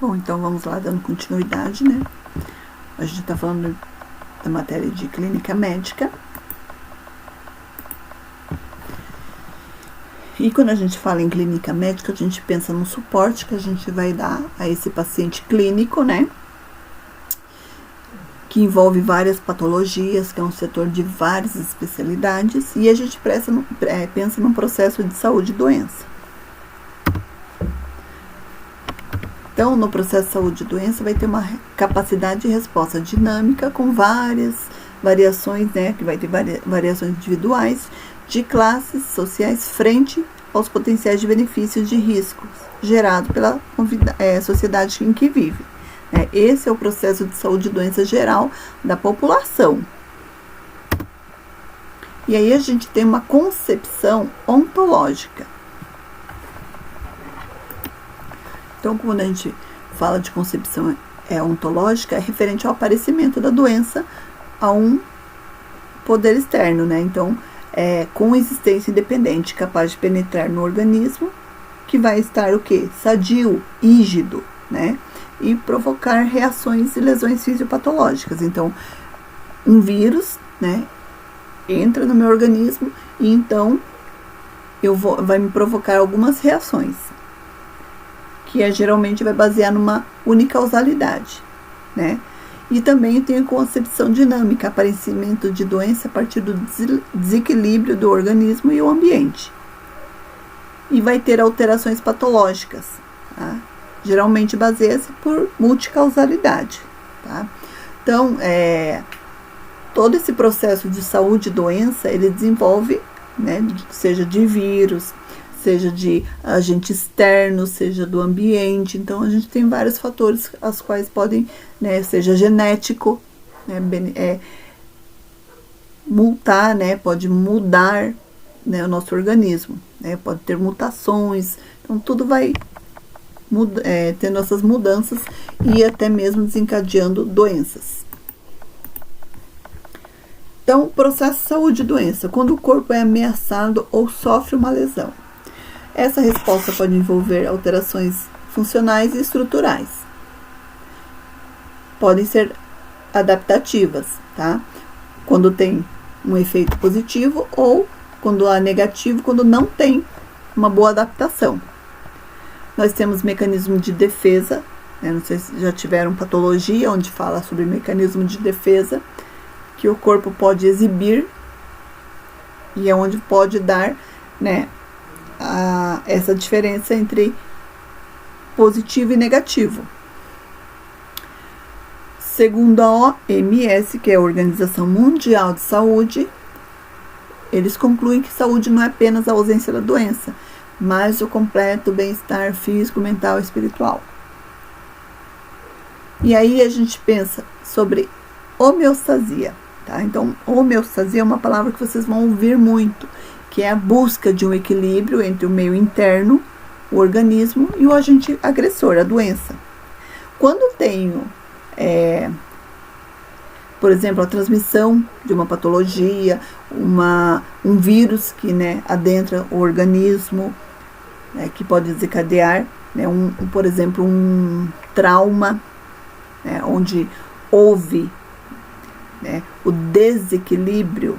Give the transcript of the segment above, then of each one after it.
Bom, então vamos lá, dando continuidade, né? A gente está falando da matéria de clínica médica. E quando a gente fala em clínica médica, a gente pensa no suporte que a gente vai dar a esse paciente clínico, né? Que envolve várias patologias, que é um setor de várias especialidades, e a gente pensa num processo de saúde e doença. Então, no processo de saúde e doença, vai ter uma capacidade de resposta dinâmica com várias variações, né? Que vai ter variações individuais de classes sociais frente aos potenciais de benefícios de riscos gerados pela sociedade em que vive. Esse é o processo de saúde e doença geral da população. E aí a gente tem uma concepção ontológica. Então, quando a gente fala de concepção ontológica, é referente ao aparecimento da doença a um poder externo, né? Então, com existência independente, capaz de penetrar no organismo, que vai estar o quê? Sadio, rígido, né? E provocar reações e lesões fisiopatológicas. Então, um vírus, né, entra no meu organismo e então vai me provocar algumas reações, que geralmente vai basear numa unicausalidade, né? E também tem a concepção dinâmica, aparecimento de doença a partir do desequilíbrio do organismo e o ambiente. E vai ter alterações patológicas, tá? Geralmente baseia-se por multicausalidade, tá? Então, todo esse processo de saúde e doença, ele desenvolve, né, seja de vírus, seja de agente externo, seja do ambiente. Então, a gente tem vários fatores as quais podem, né, seja genético, né, multar, né, pode mudar, né, o nosso organismo, né, pode ter mutações. Então, tudo vai tendo essas mudanças e até mesmo desencadeando doenças. Então, processo de saúde e doença, quando o corpo é ameaçado ou sofre uma lesão. Essa resposta pode envolver alterações funcionais e estruturais. Podem ser adaptativas, tá? Quando tem um efeito positivo ou quando há negativo, quando não tem uma boa adaptação. Nós temos mecanismo de defesa, né? Não sei se já tiveram patologia onde fala sobre mecanismo de defesa, que o corpo pode exibir e é onde pode dar, né, essa diferença entre positivo e negativo. Segundo a OMS, que é a Organização Mundial de Saúde, eles concluem que saúde não é apenas a ausência da doença, mas o completo bem-estar físico, mental e espiritual. E aí a gente pensa sobre homeostasia, tá? Então, homeostasia é uma palavra que vocês vão ouvir muito, que é a busca de um equilíbrio entre o meio interno, o organismo, e o agente agressor, a doença. Quando tenho, por exemplo, a transmissão de uma patologia, um vírus que, né, adentra o organismo, né, que pode desencadear, né, por exemplo, um trauma, né, onde houve, né, o desequilíbrio,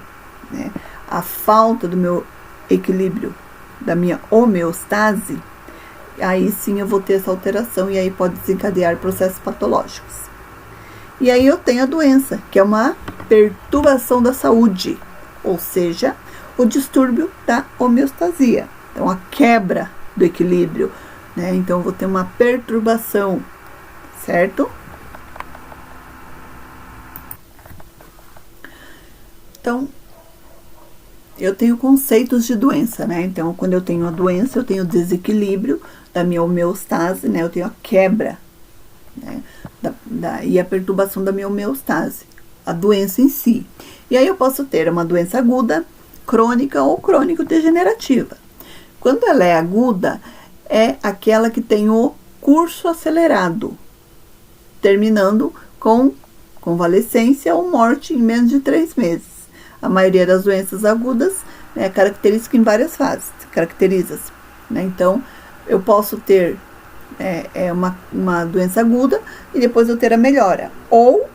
né, a falta do meu equilíbrio, da minha homeostase, aí sim eu vou ter essa alteração e aí pode desencadear processos patológicos. E aí eu tenho a doença, que é uma perturbação da saúde, ou seja, o distúrbio da homeostasia. Então, a quebra do equilíbrio, né? Então, eu vou ter uma perturbação, certo? Então, eu tenho conceitos de doença, né? Então, quando eu tenho a doença, eu tenho o desequilíbrio da minha homeostase, né? Eu tenho a quebra, né, e a perturbação da minha homeostase, a doença em si. E aí eu posso ter uma doença aguda, crônica ou crônico-degenerativa. Quando ela é aguda, é aquela que tem o curso acelerado, terminando com convalescência ou morte em menos de 3 meses. A maioria das doenças agudas, né, caracteriza em várias fases, caracteriza-se, né? Então, eu posso ter é uma doença aguda e depois eu ter a melhora, ou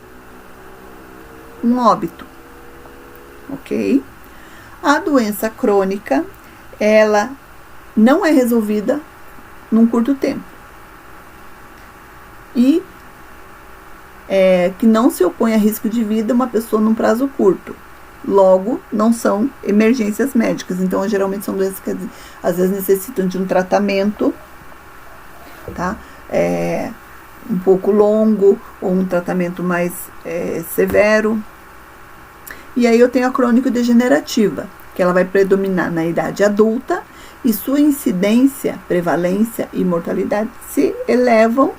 um óbito, ok? A doença crônica, ela não é resolvida num curto tempo e que não se opõe a risco de vida uma pessoa num prazo curto. Logo, não são emergências médicas. Então, geralmente são doenças que às vezes necessitam de um tratamento, tá? Um pouco longo ou um tratamento mais severo. E aí eu tenho a crônico-degenerativa, que ela vai predominar na idade adulta e sua incidência, prevalência e mortalidade se elevam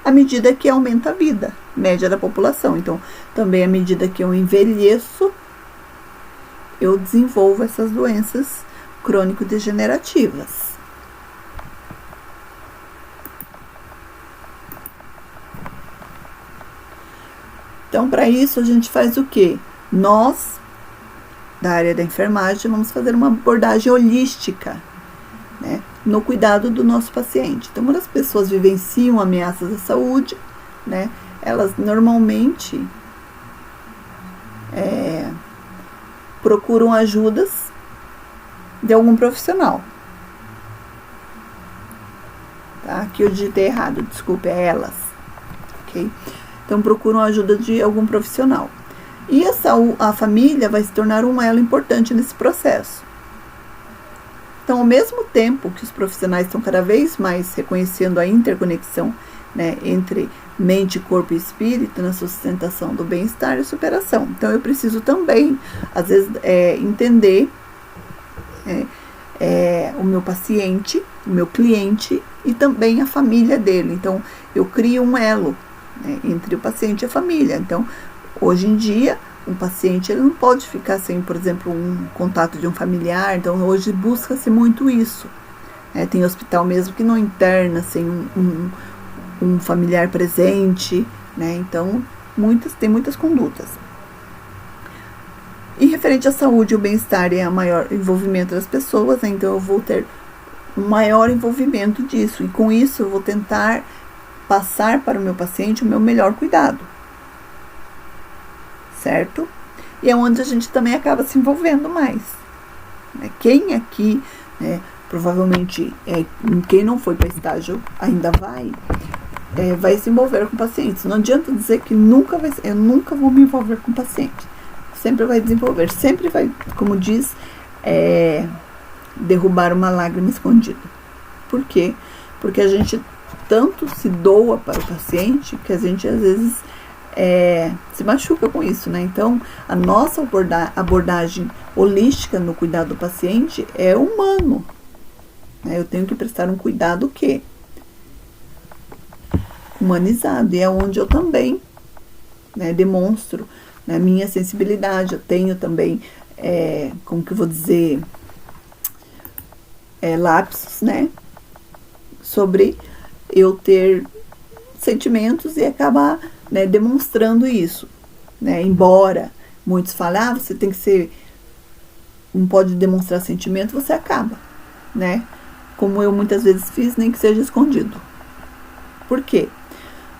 à medida que aumenta a vida média da população. Então, também à medida que eu envelheço, eu desenvolvo essas doenças crônico-degenerativas. Então, para isso, a gente faz o quê? Nós, da área da enfermagem, vamos fazer uma abordagem holística, né, no cuidado do nosso paciente. Então, quando as pessoas vivenciam ameaças à saúde, né, elas normalmente procuram ajudas de algum profissional. Tá? Aqui eu digitei errado, desculpe, é elas. Ok? Então, procuram a ajuda de algum profissional. E a família vai se tornar um elo importante nesse processo. Então, ao mesmo tempo que os profissionais estão cada vez mais reconhecendo a interconexão, né, entre mente, corpo e espírito na sustentação do bem-estar e superação. Então, eu preciso também, às vezes, entender o meu paciente, o meu cliente e também a família dele. Então, eu crio um elo, né, entre o paciente e a família. Então, hoje em dia, um paciente ele não pode ficar sem, por exemplo, um contato de um familiar. Então, hoje busca-se muito isso. Tem hospital mesmo que não interna sem um familiar presente, né? Então, tem muitas condutas. E referente à saúde, o bem-estar e o maior envolvimento das pessoas, né? Então eu vou ter um maior envolvimento disso. E com isso eu vou tentar passar para o meu paciente o meu melhor cuidado. Certo? E é onde a gente também acaba se envolvendo mais. Quem aqui, né, provavelmente, quem não foi para estágio ainda vai se envolver com pacientes. Não adianta dizer que eu nunca vou me envolver com paciente. Sempre vai desenvolver, sempre vai, como diz, derrubar uma lágrima escondida. Por quê? Porque a gente tanto se doa para o paciente que a gente às vezes se machuca com isso, né? Então, a nossa abordagem holística no cuidado do paciente é humano. Né? Eu tenho que prestar um cuidado humanizado, e é onde eu também, né, demonstro, né, minha sensibilidade. Eu tenho também, como que eu vou dizer, lapsos, né, sobre eu ter sentimentos e acabar, né, demonstrando isso, né, embora muitos falem, você tem que ser, não pode demonstrar sentimento, você acaba, né, como eu muitas vezes fiz, nem que seja escondido. Por quê?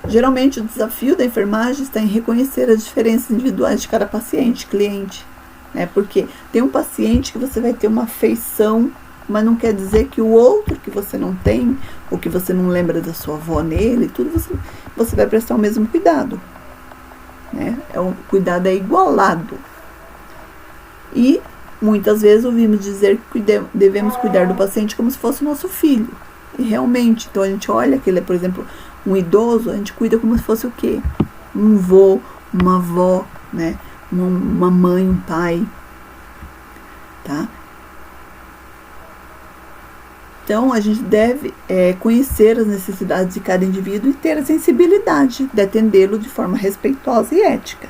Geralmente o desafio da enfermagem está em reconhecer as diferenças individuais de cada paciente, cliente, né? Porque tem um paciente que você vai ter uma afeição, mas não quer dizer que o outro que você não tem, ou que você não lembra da sua avó nele, tudo você vai prestar o mesmo cuidado, né? O cuidado é igualado. E muitas vezes ouvimos dizer que devemos cuidar do paciente como se fosse o nosso filho. E realmente, então a gente olha aquele, por exemplo, um idoso, a gente cuida como se fosse o quê? Um vô, uma avó, né? Uma mãe, um pai, tá? Então, a gente deve conhecer as necessidades de cada indivíduo e ter a sensibilidade de atendê-lo de forma respeitosa e ética.